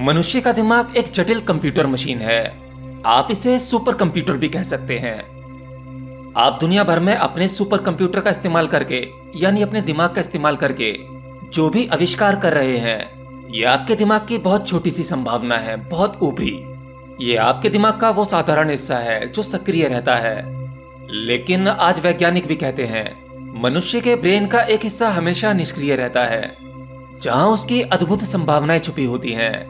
मनुष्य का दिमाग एक जटिल कंप्यूटर मशीन है। आप इसे सुपर कंप्यूटर भी कह सकते हैं। आप दुनिया भर में अपने सुपर कंप्यूटर का इस्तेमाल करके यानी अपने दिमाग का इस्तेमाल करके जो भी आविष्कार कर रहे हैं, ये आपके दिमाग की बहुत छोटी सी संभावना है, बहुत ऊपरी। ये आपके दिमाग का वो साधारण हिस्सा है जो सक्रिय रहता है। लेकिन आज वैज्ञानिक भी कहते हैं मनुष्य के ब्रेन का एक हिस्सा हमेशा निष्क्रिय रहता है, जहां उसकी अद्भुत संभावनाएं छुपी होती हैं।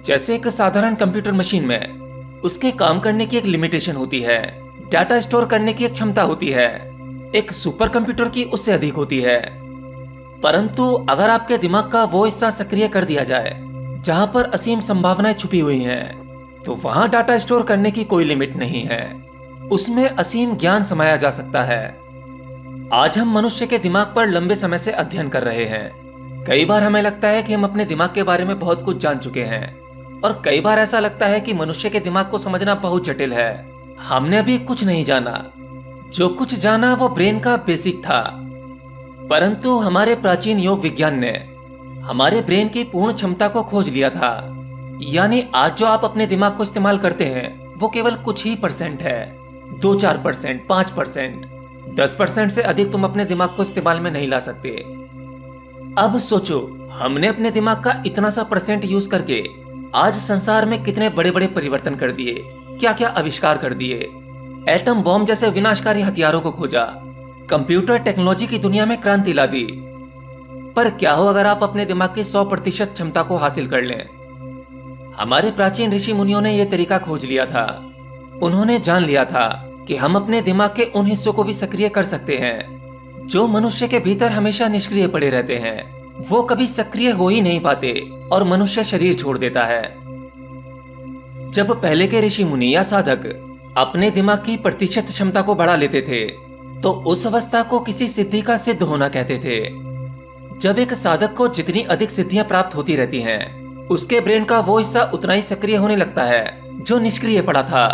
जैसे एक साधारण कंप्यूटर मशीन में उसके काम करने की एक लिमिटेशन होती है, डाटा स्टोर करने की एक क्षमता होती है, एक सुपर कंप्यूटर की उससे अधिक होती है। परंतु अगर आपके दिमाग का वो हिस्सा सक्रिय कर दिया जाए जहां पर असीम संभावनाएं छुपी हुई हैं, तो वहां डाटा स्टोर करने की कोई लिमिट नहीं है, उसमें असीम ज्ञान समाया जा सकता है। आज हम मनुष्य के दिमाग पर लंबे समय से अध्ययन कर रहे हैं। कई बार हमें लगता है कि हम अपने दिमाग के बारे में बहुत कुछ जान चुके हैं, और कई बार ऐसा लगता है कि मनुष्य के दिमाग को समझना बहुत जटिल है। हमने अभी कुछ नहीं जाना, जो कुछ जाना वो ब्रेन का बेसिक था। परंतु हमारे प्राचीन योग विज्ञान ने हमारे ब्रेन की पूर्ण क्षमता को खोज लिया था। यानी आज जो आप अपने दिमाग को इस्तेमाल करते हैं वो केवल कुछ ही परसेंट है, 2-4%, 5%, 10% से अधिक तुम अपने दिमाग को इस्तेमाल में नहीं ला सकते। अब सोचो, हमने अपने दिमाग का इतना सा परसेंट यूज करके आज संसार में कितने बड़े बड़े परिवर्तन कर दिए, क्या क्या आविष्कार कर दिए। एटम बॉम्ब जैसे विनाशकारी हथियारों को खोजा, कंप्यूटर टेक्नोलॉजी की दुनिया में क्रांति ला दी। पर क्या हो अगर आप अपने दिमाग की 100% क्षमता को हासिल कर लें? हमारे प्राचीन ऋषि मुनियों ने यह तरीका खोज लिया था। उन्होंने जान लिया था कि हम अपने दिमाग के उन हिस्सों को भी सक्रिय कर सकते हैं जो मनुष्य के भीतर हमेशा निष्क्रिय पड़े रहते हैं। वो कभी सक्रिय हो ही नहीं पाते और मनुष्य शरीर छोड़ देता है। जब पहले के ऋषि मुनि या साधक अपने दिमाग की प्रतिशत क्षमता को बढ़ा लेते थे, तो उस अवस्था को किसी सिद्धि का सिद्ध होना कहते थे। जब एक साधक को जितनी अधिक सिद्धियां प्राप्त होती रहती हैं, उसके ब्रेन का वो हिस्सा उतना ही सक्रिय होने लगता है जो निष्क्रिय पड़ा था।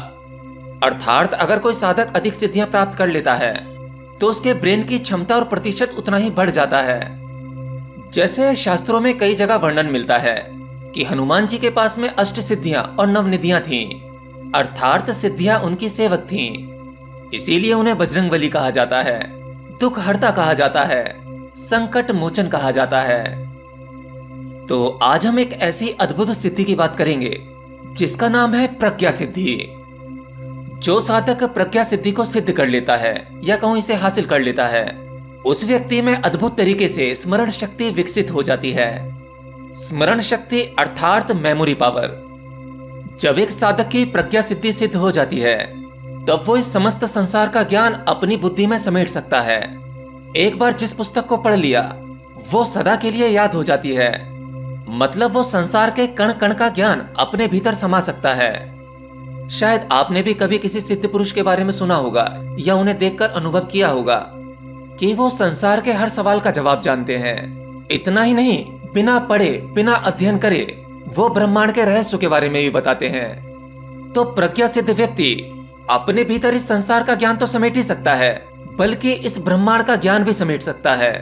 अर्थात अगर कोई साधक अधिक सिद्धियां प्राप्त कर लेता है, तो उसके ब्रेन की क्षमता और प्रतिशत उतना ही बढ़ जाता है। जैसे शास्त्रों में कई जगह वर्णन मिलता है कि हनुमान जी के पास में अष्ट सिद्धियां और नवनिधियां थीं, अर्थात सिद्धियां उनकी सेवक थीं। इसीलिए उन्हें बजरंगबली कहा जाता है, दुख हरता कहा जाता है, संकट मोचन कहा जाता है। तो आज हम एक ऐसी अद्भुत सिद्धि की बात करेंगे जिसका नाम है प्रज्ञा सिद्धि। जो साधक प्रज्ञा सिद्धि को सिद्ध कर लेता है या कहूं इसे हासिल कर लेता है, उस व्यक्ति में अद्भुत तरीके से स्मरण शक्ति विकसित हो जाती है। स्मरण शक्ति अर्थात मेमोरी पावर। जब एक साधक की प्रज्ञा सिद्धि सिद्ध हो जाती है, तब वो इस समस्त संसार का ज्ञान अपनी बुद्धि में समेट सकता है। एक बार जिस पुस्तक को पढ़ लिया, वो सदा के लिए याद हो जाती है। मतलब वो संसार के कण कण का ज्ञान अपने भीतर समा सकता है। शायद आपने भी कभी किसी सिद्ध पुरुष के बारे में सुना होगा या उन्हें देखकर अनुभव किया होगा कि वो संसार के हर सवाल का जवाब जानते हैं। इतना ही नहीं, बिना पढ़े बिना अध्ययन करे वो ब्रह्मांड के रहस्य के बारे में भी बताते हैं। तो प्रज्ञा सिद्ध व्यक्ति अपने भीतर इस संसार का ज्ञान तो समेट ही सकता है, बल्कि इस ब्रह्मांड का ज्ञान भी समेट सकता है।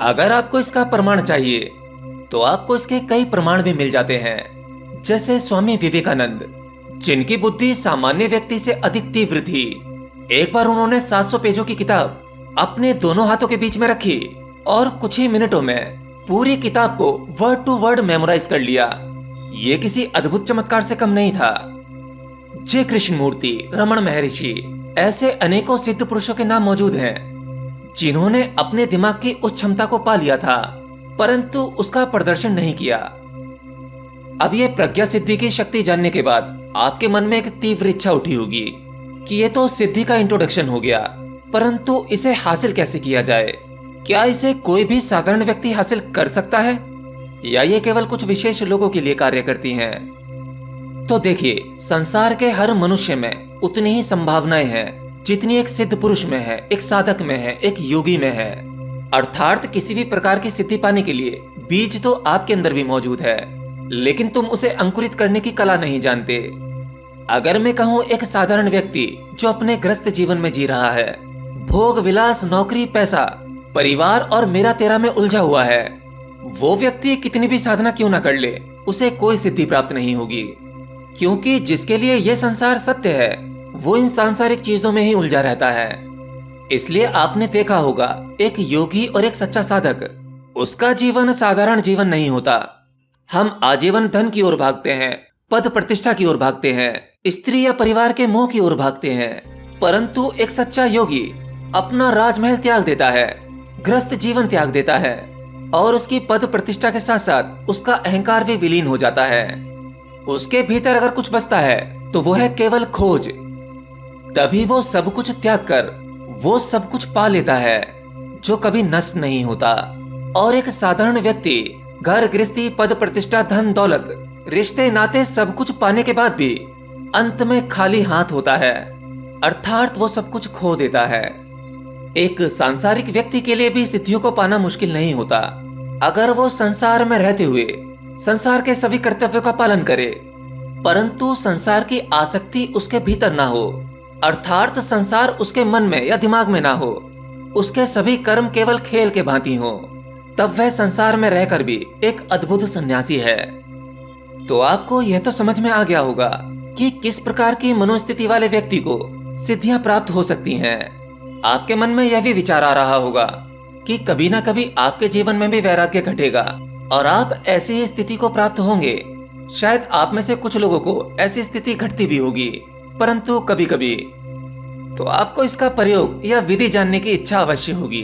अगर आपको इसका प्रमाण चाहिए तो आपको इसके कई प्रमाण भी मिल जाते हैं। जैसे स्वामी विवेकानंद, जिनकी बुद्धि सामान्य व्यक्ति से अधिक तीव्र थी। एक बार उन्होंने 700 पेजों की किताब अपने दोनों हाथों के बीच में रखी और कुछ ही मिनटों में पूरी किताब को वर्ड टू वर्ड मेमोराइज कर लिया। ये किसी अद्भुत चमत्कार से कम नहीं था। जे कृष्णमूर्ति, रमण महर्षि, ऐसे अनेकों सिद्ध पुरुषों के नाम मौजूद हैं जिन्होंने अपने दिमाग की उस क्षमता को पा लिया था, परंतु उसका प्रदर्शन नहीं किया। अब ये प्रज्ञा सिद्धि की शक्ति जानने के बाद आपके मन में एक तीव्र इच्छा उठी होगी कि ये तो सिद्धि का इंट्रोडक्शन हो गया, परंतु इसे हासिल कैसे किया जाए? क्या इसे कोई भी साधारण व्यक्ति हासिल कर सकता है, या ये केवल कुछ विशेष लोगों के लिए कार्य करती हैं? तो देखिए, संसार के हर मनुष्य में उतनी ही संभावनाएं हैं जितनी एक सिद्ध पुरुष में है, एक साधक में है, एक योगी में है। अर्थात किसी भी प्रकार की सिद्धि पाने के लिए बीज तो आपके अंदर भी मौजूद है, लेकिन तुम उसे अंकुरित करने की कला नहीं जानते। अगर मैं कहूं एक साधारण व्यक्ति जो अपने ग्रस्त जीवन में जी रहा है, भोग विलास, नौकरी, पैसा, परिवार और मेरा तेरा में उलझा हुआ है, वो व्यक्ति कितनी भी साधना क्यों ना कर ले, उसे कोई सिद्धि प्राप्त नहीं होगी, क्योंकि जिसके लिए यह संसार सत्य है वो इन सांसारिक चीजों में ही उलझा रहता है। इसलिए आपने देखा होगा, एक योगी और एक सच्चा साधक, उसका जीवन साधारण जीवन नहीं होता। हम आजीवन धन की ओर भागते हैं, पद प्रतिष्ठा की ओर भागते हैं, स्त्री या परिवार के मोह की ओर भागते हैं, परंतु एक सच्चा योगी अपना राजमहल त्याग देता है, ग्रस्त जीवन त्याग देता है, और उसकी पद प्रतिष्ठा के साथ साथ उसका अहंकार भी विलीन हो जाता है। उसके भीतर अगर कुछ बचता है तो वो है केवल खोज। तभी वो सब कुछ त्याग कर वो सब कुछ पा लेता है जो कभी नष्ट नहीं होता। और एक साधारण व्यक्ति घर गृहस्थी पद प्रतिष्ठा धन दौलत रिश्ते नाते सब कुछ पाने के बाद भी अंत में खाली हाथ होता है, अर्थात वो सब कुछ खो देता है। एक सांसारिक व्यक्ति के लिए भी सिद्धियों को पाना मुश्किल नहीं होता, अगर वो संसार में रहते हुए संसार के सभी कर्तव्यों का पालन करे, परंतु संसार की आसक्ति उसके भीतर ना हो, अर्थात संसार उसके मन में या दिमाग में ना हो, उसके सभी कर्म केवल खेल के भांति हो, तब वह संसार में रहकर भी एक अद्भुत सन्यासी है। तो आपको यह तो समझ में आ गया होगा कि किस प्रकार की मनोस्थिति वाले व्यक्ति को सिद्धियां प्राप्त हो सकती हैं। आपके मन में यह भी विचार आ रहा होगा कि कभी ना कभी आपके जीवन में भी वैराग्य घटेगा और आप ऐसी ही स्थिति को प्राप्त होंगे। शायद आप में से कुछ लोगों को ऐसी स्थिति घटती भी होगी, परंतु कभी कभी। तो आपको इसका प्रयोग या विधि जानने की इच्छा अवश्य होगी।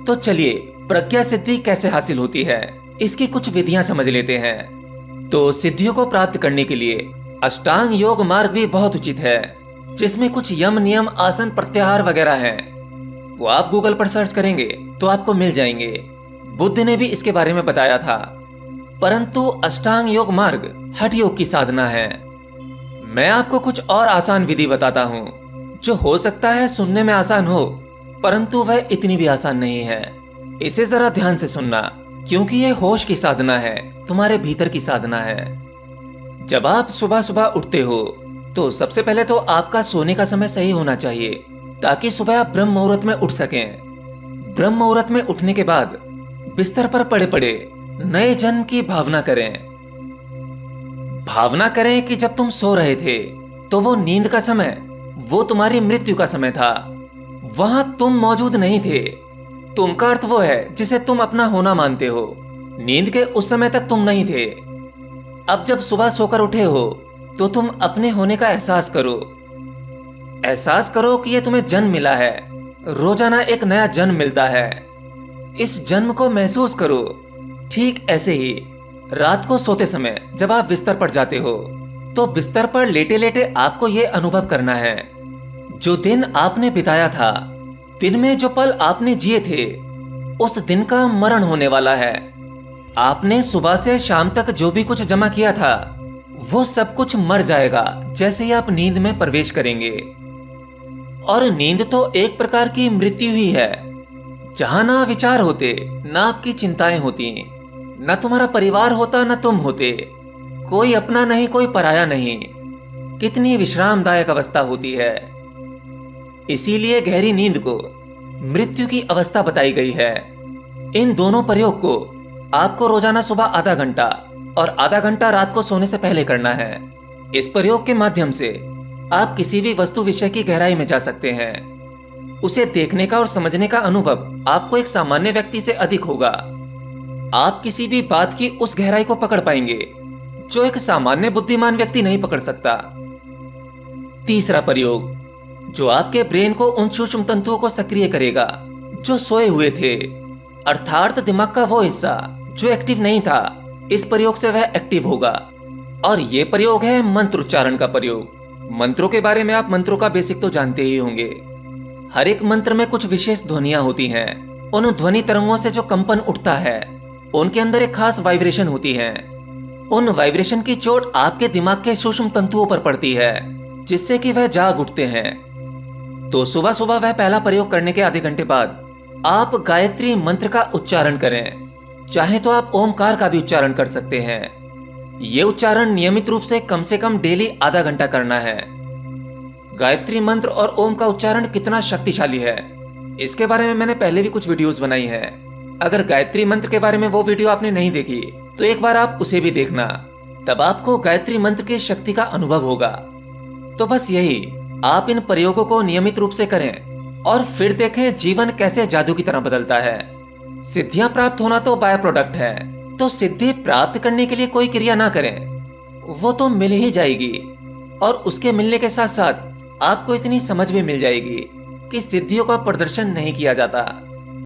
तो चलिए, प्रज्ञा सिद्धि कैसे हासिल होती है, इसकी कुछ विधियां समझ लेते हैं। तो सिद्धियों को प्राप्त करने के लिए अष्टांग योग मार्ग भी बहुत उचित है, जिसमें कुछ यम नियम आसन प्रत्याहार वगैरह हैं। वो आप गूगल पर सर्च करेंगे तो आपको मिल जाएंगे। बुद्ध ने भी इसके बारे में बताया था। परंतु अष्टांग योग मार्ग हठ योग की साधना है। मैं आपको कुछ और आसान विधि बताता हूँ, जो हो सकता है सुनने में आसान हो, परंतु वह इतनी भी आसान नहीं है। इसे जरा ध्यान से सुनना, क्योंकि यह होश की साधना है, तुम्हारे भीतर की साधना है। जब आप सुबह सुबह उठते हो तो सबसे पहले तो आपका सोने का समय सही होना चाहिए, ताकि सुबह आप ब्रह्म मुहूर्त में उठ सकें। ब्रह्म मुहूर्त में उठने के बाद बिस्तर पर पड़े पड़े नए जन्म की भावना करें। भावना करें कि जब तुम सो रहे थे तो वो नींद का समय, वो तुम्हारी मृत्यु का समय था। वहां तुम मौजूद नहीं थे। तुम का अर्थ वो है जिसे तुम अपना होना मानते हो। नींद के उस समय तक तुम नहीं थे। अब जब सुबह सोकर उठे हो तो तुम अपने होने का एहसास करो। एहसास करो कि ये तुम्हें जन्म मिला है। रोजाना एक नया जन्म मिलता है। इस जन्म को महसूस करो। ठीक ऐसे ही रात को सोते समय जब आप बिस्तर पर जाते हो तो बिस्तर पर लेटे लेटे आपको यह अनुभव करना है, जो दिन आपने बिताया था, दिन में जो पल आपने जिए थे, उस दिन का मरण होने वाला है। आपने सुबह से शाम तक जो भी कुछ जमा किया था वो सब कुछ मर जाएगा जैसे ही आप नींद में प्रवेश करेंगे। और नींद तो एक प्रकार की मृत्यु ही है, जहां ना विचार होते, ना आपकी चिंताएं होती, ना तुम्हारा परिवार होता, ना तुम होते, कोई अपना नहीं, कोई पराया नहीं। कितनी विश्रामदायक अवस्था होती है। इसीलिए गहरी नींद को मृत्यु की अवस्था बताई गई है। इन दोनों प्रयोग को आपको रोजाना सुबह आधा घंटा और आधा घंटा रात को सोने से पहले करना है। इस प्रयोग के माध्यम से आप किसी भी वस्तु विषय की गहराई में जा सकते हैं। उसे देखने का और समझने का अनुभव आपको एक सामान्य व्यक्ति से अधिक होगा। आप किसी भी बात की उस गहराई को पकड़ पाएंगे जो एक सामान्य बुद्धिमान व्यक्ति नहीं पकड़ सकता। तीसरा प्रयोग, जो आपके ब्रेन को उन सूक्ष्म तंतुओं को सक्रिय करेगा जो सोए हुए थे, अर्थात दिमाग का वो हिस्सा जो एक्टिव नहीं था, इस प्रयोग से वह एक्टिव होगा। और यह प्रयोग है मंत्र उच्चारण का प्रयोग। मंत्रों के बारे में आप मंत्रों का बेसिक तो जानते ही होंगे। हर एक मंत्र में कुछ विशेष ध्वनियां होती हैं। उन ध्वनि तरंगों से जो कंपन उठता है, उनके अंदर एक खास वाइब्रेशन होती है। उन वाइब्रेशन की चोट आपके दिमाग के सूक्ष्म तंतुओं पर पड़ती है, जिससे कि वह जाग उठते हैं। तो सुबह सुबह वह पहला प्रयोग करने के आधे घंटे बाद आप गायत्री मंत्र का उच्चारण करें। चाहे तो आप ओमकार का भी उच्चारण कर सकते हैं। यह उच्चारण नियमित रूप से कम डेली आधा घंटा करना है। गायत्री मंत्र और ओम का उच्चारण कितना शक्तिशाली है, इसके बारे में मैंने पहले भी कुछ वीडियोस बनाई हैं। अगर गायत्री मंत्र के बारे में वो वीडियो आपने नहीं देखी तो एक बार आप उसे भी देखना, तब आपको गायत्री मंत्र की शक्ति का अनुभव होगा। तो बस यही, आप इन प्रयोगों को नियमित रूप से करें और फिर देखें जीवन कैसे जादू की तरह बदलता है। सिद्धियां प्राप्त होना तो बाय प्रोडक्ट है, तो सिद्धि प्राप्त करने के लिए कोई क्रिया ना करें, वो तो मिल ही जाएगी। और उसके मिलने के साथ साथ आपको इतनी समझ भी मिल जाएगी कि सिद्धियों का प्रदर्शन नहीं किया जाता,